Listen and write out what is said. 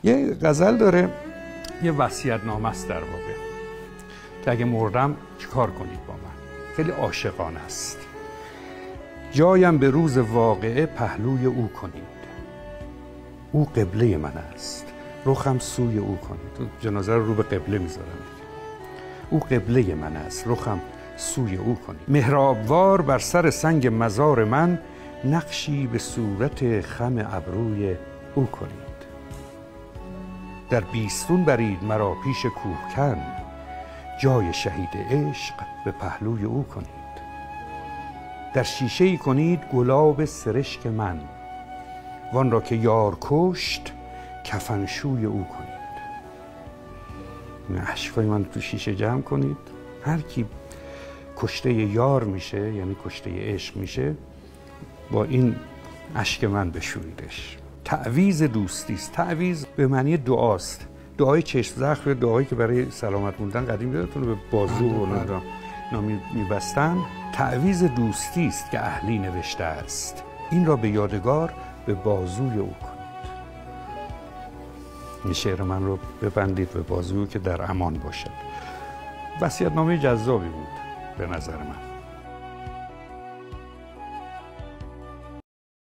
یه غزل داره، یه وصیت‌نامه است در واقع، که اگه مردم چیکار کنید با من. خیلی عاشقانه است. جایم به روز واقعه پهلوی او کنید، او قبله من است، رخم سوی او کنید. جنازه رو به قبله میذارم دیگه. او قبله من است، رخم سوی او کنید. محرابوار بر سر سنگ مزار من، نقشی به صورت خم ابروی او کنید. در بیستون برید مرا پیش کوهکن، جای شهید عشق به پهلوی او کنید. در شیشه ای کنید گلاب سرشک من، وان را که یار کشت کفنشوی او کنید. اشکای من تو شیشه جمع کنید. هر کی کشته یار میشه، یعنی کشته عشق میشه، با این اشک من بشویدش. تعویذ دوستی است. تعویذ به معنی دعاست. دعای چشم زخم، دعایی که برای سلامت موندن قدیم یادتونه به بازو و نامی میبستن. تعویذ دوستی است که اهلی نوشته است، این را به یادگار به بازوی او کنید. این شعر من رو ببندید به بازوی که در امان باشد. وصیت‌نامه جذابی بود به نظر من.